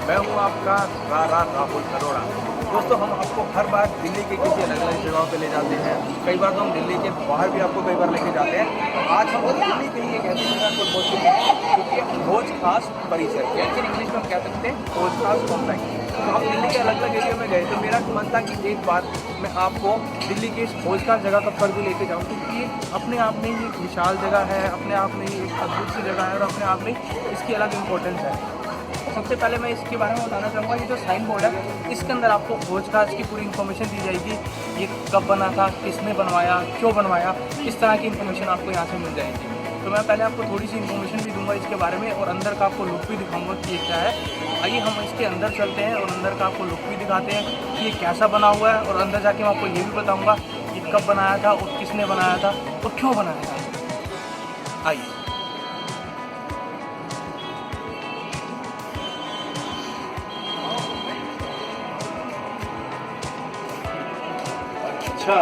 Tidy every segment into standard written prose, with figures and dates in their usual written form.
मैं हूँ आपका राहुल अरोड़ा। दोस्तों, हम आपको हर बार दिल्ली के किसी अलग अलग जगहों पे ले जाते हैं। कई बार तो हम दिल्ली के बाहर भी आपको कई बार लेके जाते हैं। तो आज हम दिल्ली के ही एक ऐसी जगह पर पहुँच चुके हैं जो कि भोज खास परिसर, या फिर इंग्लिश में हम कह सकते हैं भोज खास कॉम्प्लेक्स। तो हम दिल्ली के अलग अलग एरिया में गए, तो मेरा मन था कि एक बार मैं आपको दिल्ली की इस भोज खास जगह पर भी लेके जाऊँ, क्योंकि ये अपने आप में ही एक विशाल जगह है, अपने आप में ही एक अद्भुत सी जगह है और अपने आप में इसकी अलग इम्पोर्टेंस है। सबसे पहले मैं इसके बारे में बताना चाहूँगा, ये जो साइन बोर्ड है इसके अंदर आपको भोज खास की पूरी इन्फॉर्मेशन दी जाएगी। ये कब बना था, किसने बनवाया, क्यों बनवाया, इस तरह की इन्फॉर्मेशन आपको यहाँ से मिल जाएगी। तो मैं पहले आपको थोड़ी सी इन्फॉर्मेशन भी दूंगा इसके बारे में और अंदर का आपको लुक भी दिखाऊंगा कि ये क्या है। आइए हम इसके अंदर चलते हैं और अंदर का आपको लुक भी दिखाते हैं कि ये कैसा बना हुआ है, और अंदर जाके मैं आपको ये भी बताऊँगा कि कब बनाया था और किसने बनाया था और क्यों बनाया था। आइए। अच्छा,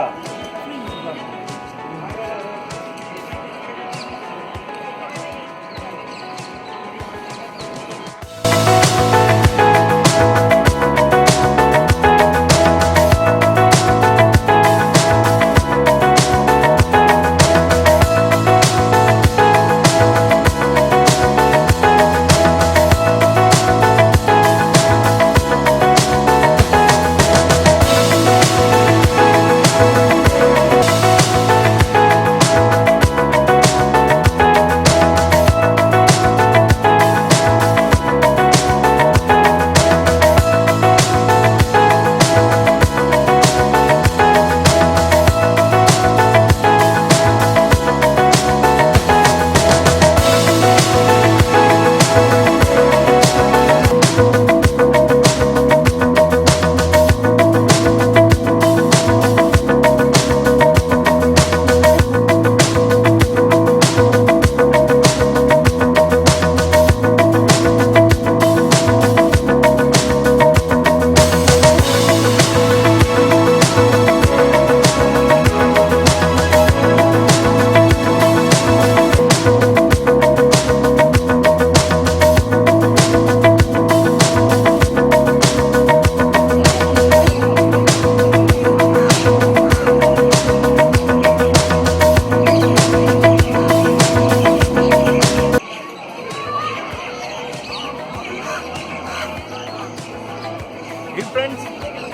फ्रेंड्स,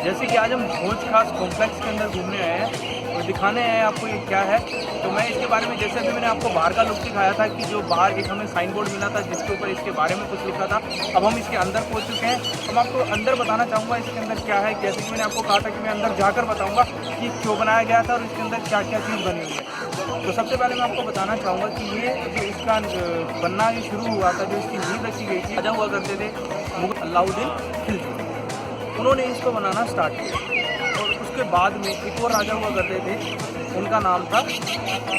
जैसे कि आज हम भोज खास कॉम्प्लेक्स के अंदर घूमने आए हैं और दिखाने आए हैं आपको ये क्या है। तो मैं इसके बारे में, जैसे अभी मैंने आपको बाहर का लुक दिखाया था कि जो बाहर एक हमें साइन बोर्ड मिला था जिसके ऊपर इसके बारे में कुछ लिखा था, अब हम इसके अंदर पहुंच चुके हैं। तो मैं आपको अंदर बताना चाहूँगा इसके अंदर क्या है। जैसे कि मैंने आपको कहा था कि मैं अंदर जाकर बताऊँगा कि क्यों बनाया गया था और इसके अंदर क्या क्या चीज़ बनी हुई है। तो सबसे पहले मैं आपको बताना चाहूँगा कि ये जो इसका बनना ये शुरू हुआ था, जो इसकी नींव रखी गई थी, राजा हुआ करते थे मुगल अलाउद्दीन खिलजी, उन्होंने इसको बनाना स्टार्ट किया। और उसके बाद में एक और राजा हुआ करते थे, उनका नाम था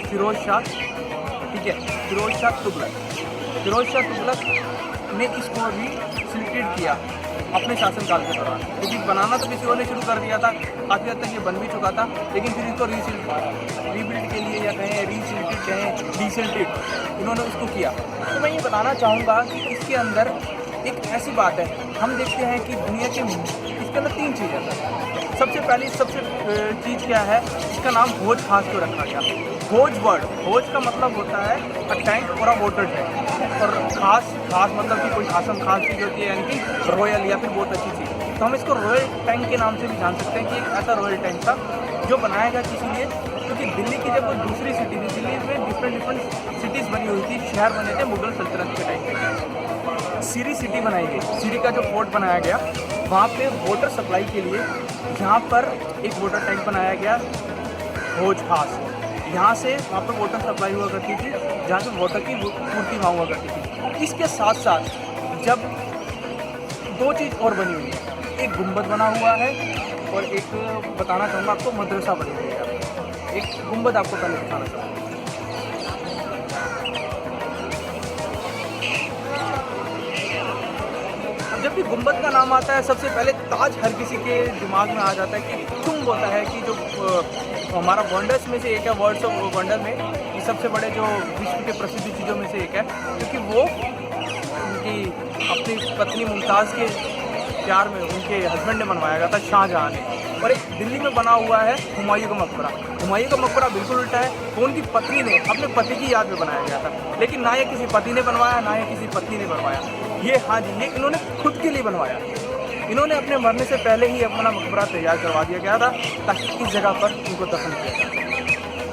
फिरोज शाह। ठीक है, फिरोज शाह तुगलक। फिरोज शाह तुगलक ने इसको भी सिलेक्टेड किया अपने शासनकाल के दौरान, क्योंकि बनाना तो किसी और ने शुरू कर दिया था, काफ़ी हद तक ये बन भी चुका था, लेकिन फिर इसको रीबिल्ड के लिए, या कहें रीसिल्टेड, कहें डिसेल्टेड, इन्होंने उसको किया। तो मैं ये बताना चाहूँगा कि इसके अंदर एक ऐसी बात है, हम देखते हैं कि दुनिया के इसके अंदर 3 चीज़ें हैं। सबसे पहली चीज़ क्या है, इसका नाम भोज खास क्यों रखा गया। भोज वर्ड, भोज का मतलब होता है अ टैंक और अ वाटर टैंक, और खास मतलब कि कोई आसम खास चीज़ होती है, यानी कि रॉयल या फिर बहुत अच्छी चीज़। तो हम इसको रॉयल टैंक के नाम से भी जान सकते हैं कि एक ऐसा रॉयल टैंक था जो बनाया गया किसी लिए, क्योंकि दिल्ली की जब दूसरी सिटी थी, दिल्ली में डिफरेंट सिटीज़ बनी हुई थी, शहर बने थे मुगल सल्तनत के टाइम पे। सीरी सिटी बनाई गई, सीरी का जो फोर्ट बनाया गया, वहाँ पे वाटर सप्लाई के लिए यहाँ पर एक वाटर टैंक बनाया गया भोज खास। यहाँ से वहाँ पर वाटर सप्लाई हुआ करती थी, जहाँ से वाटर की पूर्ति वहाँ हुआ करती थी। इसके साथ साथ जब 2 चीज़ और बनी हुई है, एक गुंबद बना हुआ है और एक बताना चाहूँगा आपको मदरसा बनी हुई है। एक गुंबद आपको पहले बताना चाहूँगा। जब भी गुंबद का नाम आता है, सबसे पहले ताज हर किसी के दिमाग में आ जाता है कि तुम होता है कि जो हमारा वंडर्स में से एक है, वर्ल्ड्स ऑफ वंडर में ये सबसे बड़े जो विश्व के प्रसिद्ध चीज़ों में से एक है, क्योंकि वो उनकी अपनी पत्नी मुमताज़ के प्यार में उनके हस्बैंड ने बनवाया गया था, शाहजहाँ ने। और एक दिल्ली में बना हुआ है हुमायूं का मकबरा। हुमायूं का मकबरा बिल्कुल उल्टा है, वो उनकी पत्नी ने अपने पति की याद में बनाया गया था, लेकिन ना ये किसी पति ने बनवाया, ना ये किसी पत्नी ने बनवाया। ये हाँ जी, ये इन्होंने खुद के लिए बनवाया। इन्होंने अपने मरने से पहले ही अपना मकबरा तैयार करवा दिया गया था ताकि इस जगह पर उनको दफन किया जाए।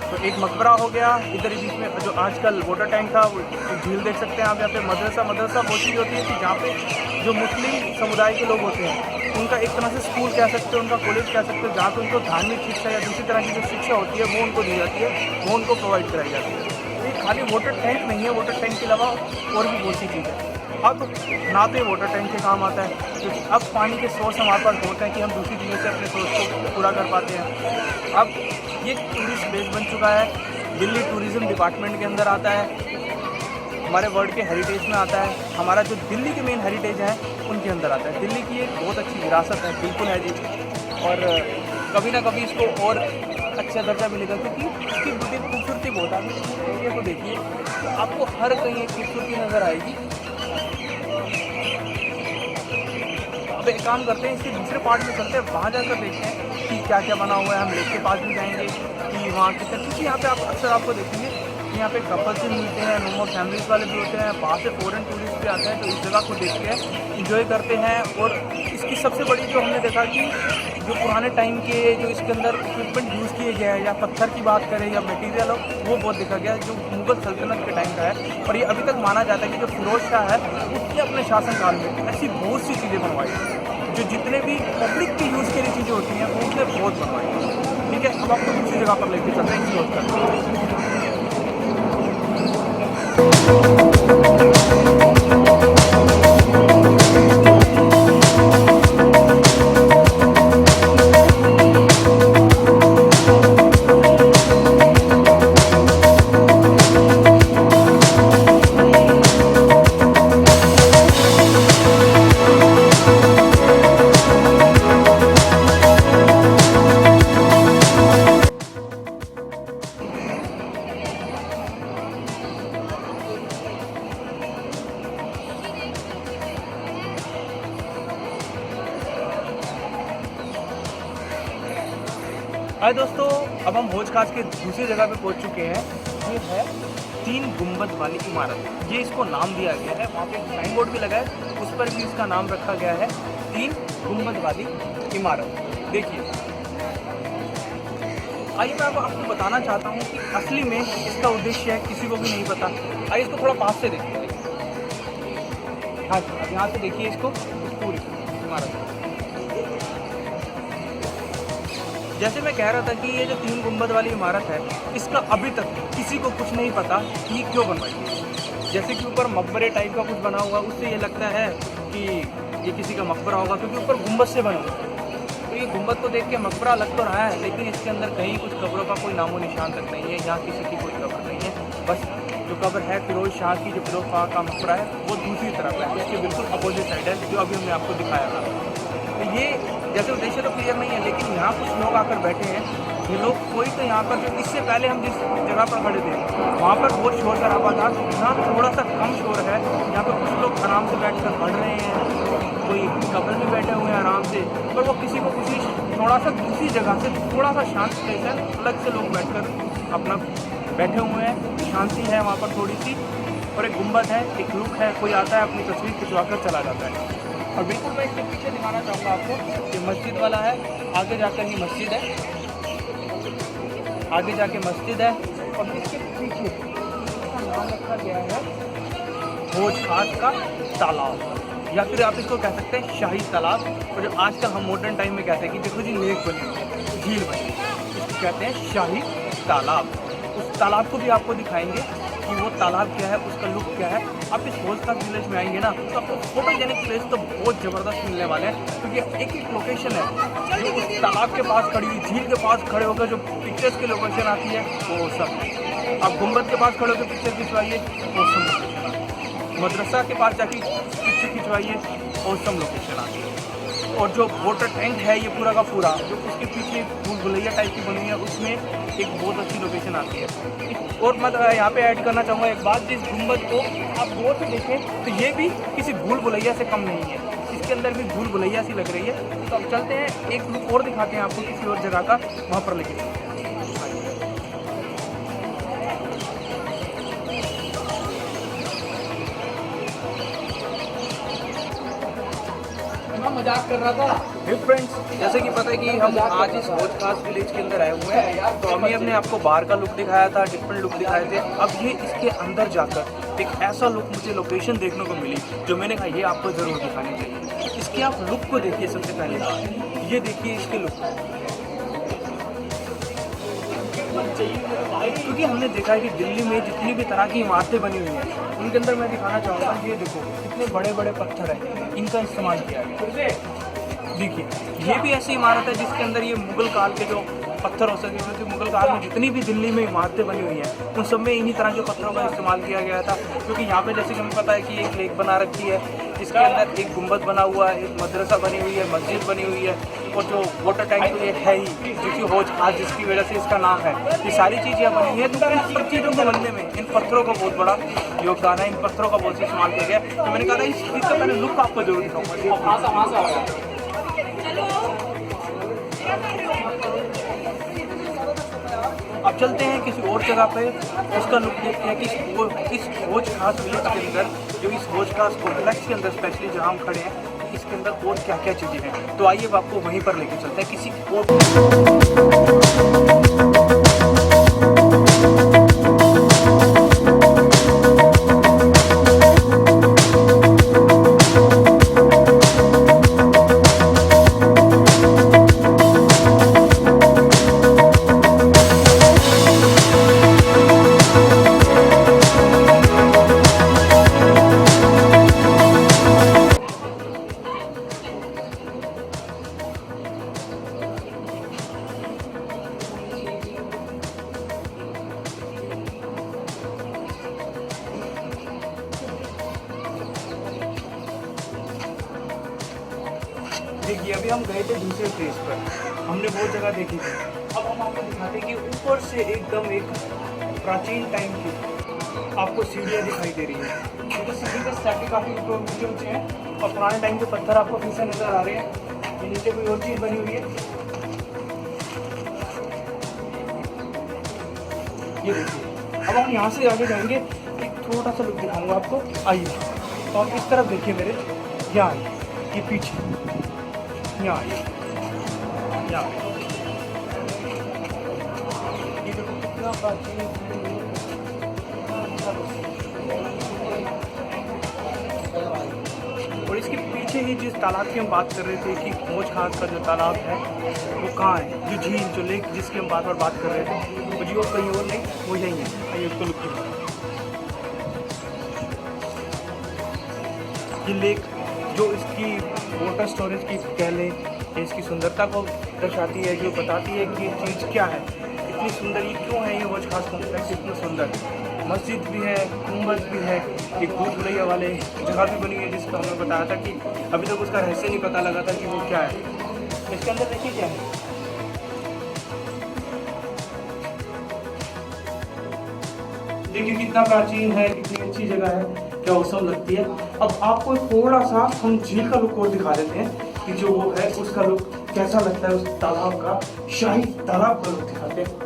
तो एक मकबरा हो गया, इधर ही बीच में जो आजकल वाटर टैंक था, वो झील देख सकते हैं आप यहाँ पे। मदरसा वो चीज़ होती है कि जहाँ पे जो मुस्लिम समुदाय के लोग होते हैं उनका एक तरह से स्कूल कह सकते हो, उनका कॉलेज कह सकते हो, जहाँ पे उनको धार्मिक शिक्षा या दूसरी तरह की जो शिक्षा होती है वो उनको दी जाती है, वो उनको प्रोवाइड कराई जाती है। तो ये खाली वाटर टैंक नहीं है, वाटर टैंक के अलावा और भी बहुत सी चीज़ है। अब ना तो ये वाटर टैंक के काम आता है, क्योंकि अब पानी के सोर्स हमारे पास होते हैं कि हम दूसरी चीज़ों से अपने सोर्स को पूरा कर पाते हैं। अब ये टूरिस्ट प्लेस बन चुका है, दिल्ली टूरिज़्म डिपार्टमेंट के अंदर आता है, हमारे वर्ल्ड के हेरिटेज में आता है, हमारा जो दिल्ली के मेन हेरिटेज है उनके अंदर आता है। दिल्ली की एक बहुत अच्छी विरासत है, बिल्कुल है जी, और कभी ना कभी इसको और अच्छा दर्जा मिलेगा, क्योंकि इसकी बड़ी खूबसूरती बहुत है। एरिया को देखिए, आपको हर कहीं एक खूबसूरती नज़र आएगी। अब एक काम करते हैं, इसके दूसरे पार्ट में चलते हैं, वहाँ जाकर देखते हैं कि क्या क्या बना हुआ है। हम लेक के पास भी जाएंगे कि वहाँ कितने, क्योंकि यहाँ पे आप अक्सर आपको देखेंगे कि यहाँ पे कपल्स भी मिलते हैं, नॉर्मल फैमिलीज वाले भी होते हैं, बाहर से फॉरेन टूरिस्ट भी आते हैं, तो इस जगह को देखते हैं, इंजॉय करते हैं। और इसकी सबसे बड़ी जो हमने देखा कि जो पुराने टाइम के जो इसके अंदर इक्विपमेंट यूज़ किए गए हैं, या पत्थर की बात करें या मटेरियल हो, वो बहुत देखा गया जो मुगल सल्तनत के टाइम का है। और ये अभी तक माना जाता है कि जो फिरोज शाह है उसने अपने शासनकाल में ऐसी बहुत सी चीज़ें बनवाई जो जितने भी पब्लिक की यूज़ के लिए चीज़ें होती हैं वो उसने बहुत बनवाई। ठीक है, अब आपको दूसरी जगह पर लेके चलते हैं एक्सप्लोर करते हैं। हाय दोस्तों, अब हम हौज खास के दूसरी जगह पे पहुंच चुके हैं। ये है 3 गुंबद वाली इमारत, ये इसको नाम दिया गया है। वहाँ पे एक साइन बोर्ड भी लगा है, उस पर भी इसका नाम रखा गया है 3 गुंबद वाली इमारत। देखिए, आइए मैं आपको बताना चाहता हूँ कि असली में इसका उद्देश्य है, किसी को भी नहीं पता। आइए इसको थोड़ा पास से देखिए। हाँ जी, अब यहाँ से देखिए इसको, पूरी इमारत। जैसे मैं कह रहा था कि ये जो 3 गुंबद वाली इमारत है, इसका अभी तक किसी को कुछ नहीं पता कि क्यों बनवाई है। जैसे कि ऊपर मकबरे टाइप का कुछ बना हुआ, उससे ये लगता है कि ये किसी का मकबरा होगा, क्योंकि ऊपर गुंबद से बना हुआ है। तो ये गुंबद को देख के मकबरा लग तो रहा है, लेकिन इसके अंदर कहीं कुछ कब्रों का कोई नामो निशान तक नहीं है। यहाँ किसी की कोई कब्र नहीं है। बस जो कब्र है फिरोज शाह की, जो फिरोज शाह का मकबरा है, वो दूसरी तरफ है, उसके बिल्कुल अपोजिट साइड है, जो अभी हमने आपको दिखाया था। तो ये जैसे उद्देश्य तो क्लियर नहीं है, लेकिन यहाँ कुछ लोग आकर बैठे हैं। ये लोग कोई तो यहाँ पर, जो इससे पहले हम जिस जगह पर खड़े थे वहाँ पर बहुत शोर शराबा था, यहाँ थोड़ा सा कम शोर है। यहाँ पर कुछ लोग आराम से बैठ कर पढ़ रहे हैं, कोई कपल भी बैठे हुए हैं आराम से, पर वो किसी को किसी थोड़ा सा दूसरी जगह से थोड़ा सा शांत प्लेस है, अलग से लोग बैठ कर अपना बैठे हुए हैं, शांति है वहाँ पर थोड़ी सी। और एक गुंबद है, एक लुक है, कोई आता है अपनी तस्वीर खिंचवा कर चला जाता है। और बिल्कुल मैं इसके पीछे दिखाना चाहूँगा आपको, ये मस्जिद वाला है, आगे जाकर ही मस्जिद है, आगे जाके मस्जिद है। और इसके पीछे इसका नाम रखा गया है हौज खास का तालाब, या फिर आप इसको कह सकते हैं शाही तालाब। और जो आजकल हम मॉडर्न टाइम में कहते हैं कि देखो जी लेक बनी है, झील बनी है, इसको कहते हैं शाही तालाब। उस तालाब को भी आपको दिखाएंगे कि वो तालाब क्या है, उसका लुक क्या है। आप इस हौज खास विलेज में आएंगे ना, तो आपको फोटोजेनिक प्लेस तो बहुत ज़बरदस्त मिलने वाले हैं, क्योंकि एक एक लोकेशन है जो उस तालाब के पास खड़ी हुई, झील के पास खड़े होकर जो पिक्चर्स की लोकेशन आती है वो सब है। आप गुंबद के पास खड़े होकर पिक्चर खिंचवाइए, वो सब लोकेशन आती है। मदरसा के पास जाके पिक्चर खिंचवाइए, वो सब लोकेशन आती है। और जो वाटर टैंक है ये पूरा का पूरा, जो उसके पीछे भूल भुलैया टाइप की बनी हुई है, उसमें एक बहुत अच्छी लोकेशन आती है। और मैं यहाँ पे ऐड करना चाहूँगा एक बात, जिस गुंबद को आप गौर से देखें तो ये भी किसी भूल भुलैया से कम नहीं है। इसके अंदर भी भूल भुलैया सी लग रही है। तो अब चलते हैं, एक लुक और दिखाते हैं आपको किसी और जगह का, वहाँ पर लेके चलते हैं। मजाक कर रहा था। हे फ्रेंड्स, जैसे कि पता है कि हम आज इस हौज खास विलेज के अंदर आए हुए हैं, तो अभी हमने आपको बाहर का लुक दिखाया था, डिफरेंट लुक दिखाए थे। अब ये इसके अंदर जाकर एक ऐसा लुक, मुझे लोकेशन देखने को मिली जो मैंने कहा ये आपको ज़रूर दिखानी चाहिए। इसके आप लुक को देखिए। सबसे पहले ये देखिए इसके लुक, क्योंकि हमने देखा है कि दिल्ली में जितनी भी तरह की इमारतें बनी हुई हैं उनके अंदर मैं दिखाना चाहूँगा, ये देखो कितने बड़े बड़े पत्थर हैं, इनका इस्तेमाल किया है। देखिए ये भी ऐसी इमारत है जिसके अंदर ये मुगल काल के जो पत्थर हो सके, क्योंकि मुगल काल में जितनी भी दिल्ली में इमारतें बनी हुई हैं उन सब में इन्हीं तरह के पत्थरों का इस्तेमाल किया गया था। क्योंकि यहाँ पे जैसे कि हमें पता है कि एक लेक बना रखी है, इसके अंदर एक गुंबद बना हुआ है, एक मदरसा बनी हुई है, मस्जिद बनी हुई है, और जो वाटर टैंक तो ये है ही, क्योंकि हौज खास जिसकी वजह से इसका नाम है। ये सारी चीज़ें बनी हुई है, तो इन सब चीज़ों को बनने में इन पत्थरों का बहुत बड़ा योगदान है, इन पत्थरों का बहुत इस्तेमाल किया गया। तो मैंने कहा था इस चीज़ का मैंने लुक आपको जरूर दिखाऊंगा। अब चलते हैं किसी और जगह पे, उसका लुक देखते हैं कि इस हौज खास विलेज के अंदर, जो इस हौज खास कॉम्प्लेक्स के अंदर स्पेशली जहाँ हम खड़े हैं, इसके अंदर और क्या क्या चीज़ें हैं। तो आइए आपको वहीं पर लेके चलते हैं किसी और। देखिए अभी हम गए थे दूसरे प्लेस पर, हमने बहुत जगह देखी थी। अब हम आपको दिखाते हैं कि ऊपर से एकदम एक प्राचीन टाइम की आपको सीढ़ियाँ दिखाई दे रही है, क्योंकि तो सीढ़ी के स्टैटिक काफ़ी ऊंचे ऊंचे हैं और पुराने टाइम के पत्थर आपको फिर से नज़र आ रहे हैं। ये नीचे कोई और चीज़ बनी हुई है, ये देखिए। अब हम यहाँ से आगे जाएंगे, एक छोटा सा लुक दिखाऊंगा आपको, आइए। तो आप इस तरफ देखिए मेरे, यहाँ आइए, ये पीछे यहाँ आइए, यहाँ ये देखो कितना प्राचीन। और इसके पीछे ही जिस तालाब की हम बात कर रहे थे कि हौज खास का जो तालाब है वो कहाँ है, जो झील, जो लेक जिसकी हम बार बार बात कर रहे थे, वो जी कहीं और नहीं, वो यही है। आइए उसको लुक कीजिए। ये लेक जो इसकी वाटर स्टोरेज की कह लें, इसकी सुंदरता को दर्शाती है, जो बताती है कि ये चीज़ क्या है, इतनी सुंदर, ये क्यों है, ये हौज खास कॉम्प्लेक्स इतना सुंदर। मस्जिद भी है, गुंबद भी है, एक भूल भुलैया वाले जगह भी बनी है जिसका हमें बताया था कि अभी तक उसका रहस्य नहीं पता लगा था कि वो क्या है। इसके अंदर देखिए क्या है, देखिए कितना प्राचीन है, कितनी अच्छी जगह है, क्या औसम लगती है। अब आपको थोड़ा सा हम झील का लुक और दिखा देते हैं कि जो वो है उसका लुक कैसा लगता है, उस तालाब का, शाही तालाब का लुक दिखाते हैं।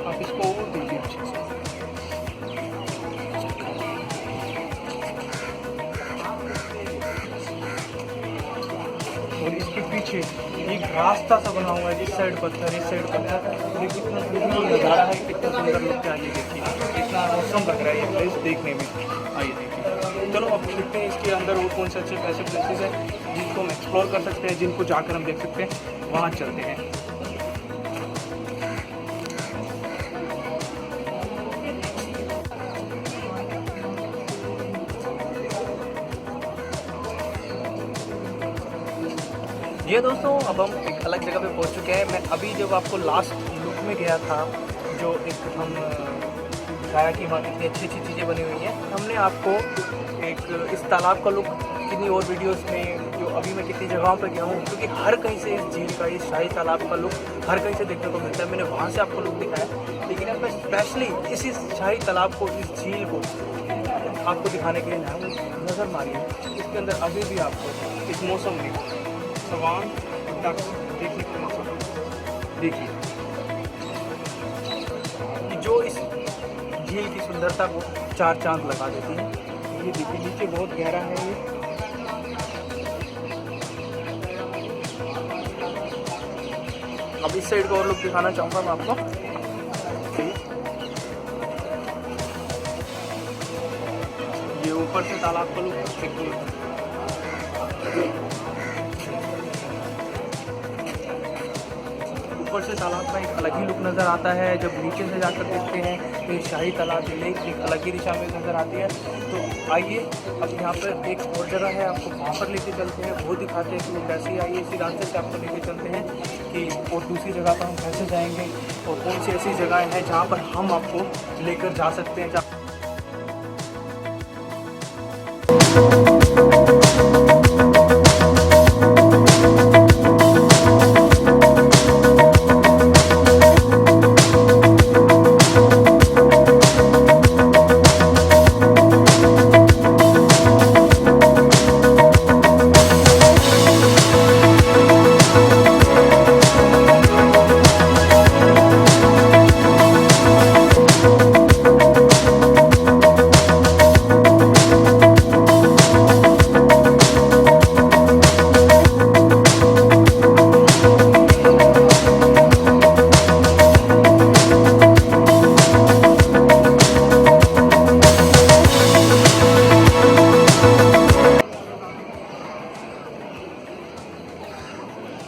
आप इसको और देखिए अच्छे से। और इसके पीछे एक रास्ता सा बना हुआ है, जिस साइड पत्थर, इस साइड पत्थर। ये कितना सुंदर नज़ारा है, कितना सुंदर लगता है। ये देखिए कितना मौसम लग रहा है ये प्लेस देखने में। आइए देखिए, चलो अब देखते हैं इसके अंदर और कौन से अच्छे ऐसे प्लेसेस हैं जिनको हम एक्सप्लोर कर सकते हैं, जिनको जाकर हम देख सकते हैं, वहाँ चलते हैं। ये दोस्तों अब हम एक अलग जगह पे पहुंच चुके हैं। मैं अभी जब आपको लास्ट लुक में गया था, जो एक हम दिखाया कि वहाँ कितनी अच्छी अच्छी चीज़ें बनी हुई हैं, हमने आपको एक इस तालाब का लुक कितनी अपनी और वीडियोस में जो अभी मैं कितनी जगहों पर गया हूँ, क्योंकि हर कहीं से इस झील का, इस शाही तालाब का लुक हर कहीं से देखने को मिलता है। मैंने वहाँ से आपको लुक दिखाया, लेकिन अब मैं स्पेशली इसी शाही तालाब को, इस झील को आपको दिखाने के लिए लाया हूँ। नज़र मारिए, इसके अंदर अभी भी आपको इस मौसम में सवान तक देखने को मिल सकता। देखिए कि जो इस झील की सुंदरता को चार चांद लगा देती है। ये देखिए नीचे बहुत गहरा है ये। अब इस साइड को और लुक दिखाना चाहूँगा मैं आपको। ये ऊपर से तालाब का लुक देखिए। ऊपर से तालाब का एक अलग ही लुक नज़र आता है। जब नीचे से जाकर देखते हैं तो शाही तालाब लेक एक अलग ही दिशा में नज़र आती है। तो आइए अब यहाँ पर एक और जगह है, आपको वहाँ पर लेके चलते हैं, वो दिखाते हैं कि वो कैसे। आइए इसी रास्ते से आपको लेके चलते हैं कि और दूसरी जगह पर हम कैसे जाएंगे और कौन सी ऐसी जगह हैं जहाँ पर हम आपको लेकर जा सकते हैं।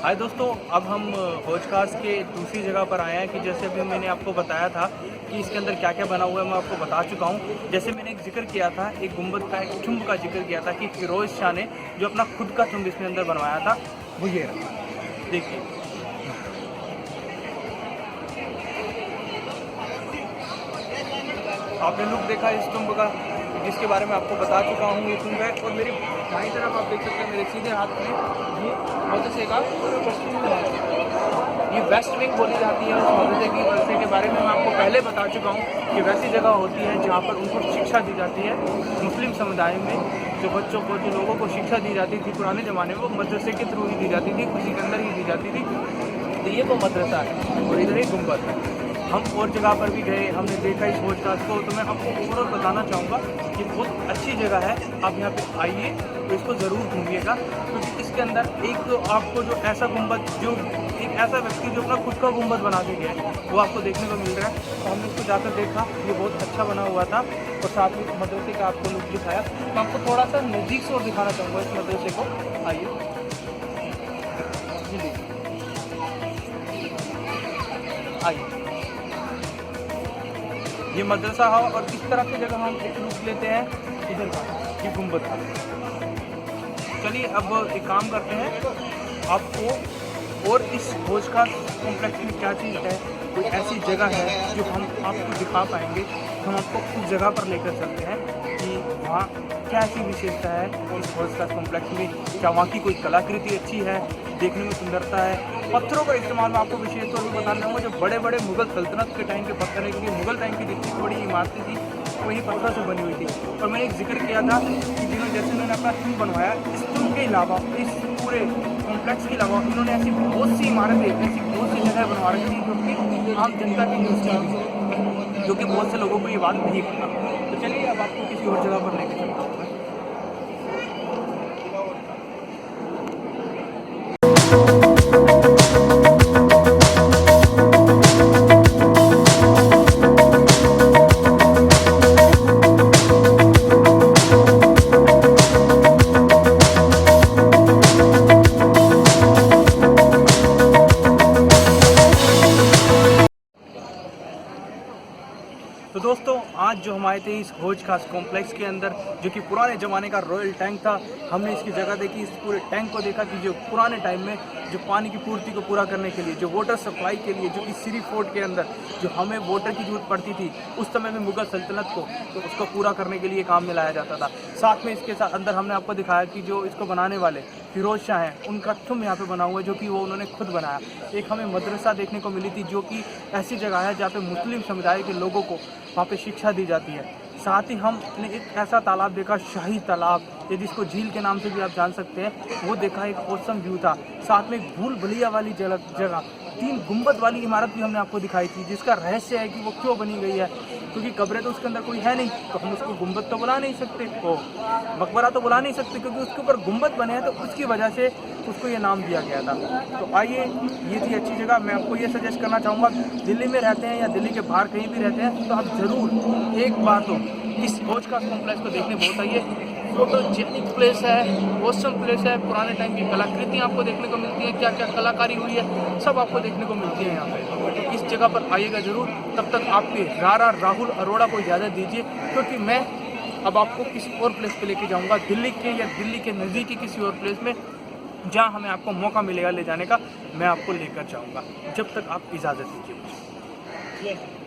हाय दोस्तों, अब हम हौज खास के दूसरी जगह पर आए हैं कि जैसे अभी मैंने आपको बताया था कि इसके अंदर क्या क्या बना हुआ है, मैं आपको बता चुका हूँ। जैसे मैंने एक जिक्र किया था, एक गुंबद का, एक चुंब का जिक्र किया था कि फिरोज शाह ने जो अपना खुद का चुंब इसके अंदर बनवाया था, वो ये रहा। देखिए आपने लुक देखा इस चुंब का, जिसके बारे में आपको बता चुका हूँ। ये चुंब है और मेरी दाईं तरफ आप देख सकते हैं, मेरे सीधे हाथ में ये मदरसे का ये वेस्ट विंग बोली जाती है। उस मदरसे के बारे में मैं आपको पहले बता चुका हूँ कि वैसी जगह होती है जहाँ पर उनको शिक्षा दी जाती है। मुस्लिम समुदाय में जो बच्चों को, जो लोगों को शिक्षा दी जाती थी पुराने ज़माने में, वो मदरसे के थ्रू ही दी जाती थी, उसी के अंदर ही दी जाती थी। तो ये वो मदरसा है और इधर ही गुंबद है। हम और जगह पर भी गए, हमने देखा इस हौज खास को, तो मैं आपको ओवरऑल बताना चाहूँगा कि बहुत अच्छी जगह है। आप यहाँ पे आइए तो इसको ज़रूर घूमिएगा, क्योंकि इसके अंदर एक तो आपको जो ऐसा गुंबद, जो एक ऐसा व्यक्ति जो अपना खुद का गुंबद बना के गया है, वो आपको देखने को मिल रहा है। तो हमने इसको जाकर देखा, ये बहुत अच्छा बना हुआ था और साथ में मदरसे का आपको लुक दिखाया। मैं आपको थोड़ा सा नज़दीक से और दिखाना चाहूँगा इस मदरसे को। आइए जी, देखिए आइए, ये मदरसा है और इस तरह की जगह हम एक लुक लेते हैं इधर का, ये गुंबद का। चलिए अब एक काम करते हैं, आपको और इस हौज खास कॉम्प्लेक्स में क्या चीज़ है, कोई ऐसी जगह है जो हम आपको दिखा पाएंगे। हम आपको उस जगह पर लेकर चलते हैं कि वहाँ क्या ऐसी विशेषता है इस हौज खास कॉम्प्लेक्स में। क्या वहाँ की कोई कलाकृति अच्छी है, देखने में सुंदरता है। पत्थरों का इस्तेमाल मैं आपको विशेष तौर पर बताना चाहूँगा। जो बड़े बड़े मुगल सल्तनत के टाइम के पत्थर है, क्योंकि मुगल टाइम की जितनी बड़ी इमारतें थी वही पत्थरों से बनी हुई थी। और मैंने एक जिक्र किया था कि जिन्होंने, जैसे उन्होंने अपना चुंब बनवाया, इस चुंब के अलावा, इस पूरे कॉम्प्लेक्स के अलावा इन्होंने ऐसी बहुत सी इमारतें, ऐसी बहुत सी जगह बनवा रखी थी जो कि आम जनता की न्यूज़ थी, जो कि बहुत से लोगों को ये बात नहीं पता। तो चलिए अब आपको किसी और जगह पर लेके चलता हूँ। तो दोस्तों आज जो हम आए थे इस हौज खास कॉम्प्लेक्स के अंदर, जो कि पुराने ज़माने का रॉयल टैंक था। हमने इसकी जगह देखी, इस पूरे टैंक को देखा कि जो पुराने टाइम में जो पानी की पूर्ति को पूरा करने के लिए, जो वाटर सप्लाई के लिए, जो कि सिरी फोर्ट के अंदर जो हमें वाटर की जरूरत पड़ती थी उस समय में मुगल सल्तनत को, तो उसको पूरा करने के लिए काम में लाया जाता था। साथ में इसके साथ अंदर हमने आपको दिखाया कि जो इसको बनाने वाले फिरोज शाह हैं, उनका थुम यहाँ पे बना हुआ है जो कि वो उन्होंने खुद बनाया। एक हमें मदरसा देखने को मिली थी जो कि ऐसी जगह है जहाँ पे मुस्लिम समुदाय के लोगों को वहाँ पे शिक्षा दी जाती है। साथ ही हमने एक ऐसा तालाब देखा, शाही तालाब, ये जिसको झील के नाम से भी आप जान सकते हैं, वो देखा। एक औसम व्यू था। साथ में एक भूल भुलैया वाली जगह 3 गुंबद वाली इमारत भी हमने आपको दिखाई थी, जिसका रहस्य है कि वो क्यों बनी गई है, क्योंकि कब्रें तो उसके अंदर कोई है नहीं, तो हम उसको गुंबद तो बुला नहीं सकते, वो मकबरा तो बुला नहीं सकते, क्योंकि उसके ऊपर गुंबद बने हैं, तो उसकी वजह से उसको ये नाम दिया गया था। तो आइए, ये थी अच्छी जगह। मैं आपको ये सजेस्ट करना चाहूँगा, दिल्ली में रहते हैं या दिल्ली के बाहर कहीं भी रहते हैं, तो आप ज़रूर एक बार तो इस हौज खास कॉम्प्लेक्स को देखने बहुत आइए। फोटोजेनिक प्लेस है, ऑसम प्लेस है, पुराने टाइम की कलाकृतियाँ आपको देखने को मिलती हैं, क्या क्या कलाकारी हुई है सब आपको देखने को मिलती है यहाँ पे। तो इस जगह पर आइएगा ज़रूर। तब तक आपके रारा राहुल अरोड़ा को इजाज़त दीजिए, क्योंकि मैं अब आपको किसी और प्लेस पे लेके जाऊँगा, दिल्ली के या दिल्ली के नज़दीकी किसी और प्लेस में, जहाँ हमें आपको मौका मिलेगा ले जाने का, मैं आपको लेकर जाऊँगा। जब तक आप इजाज़त दीजिए मुझे।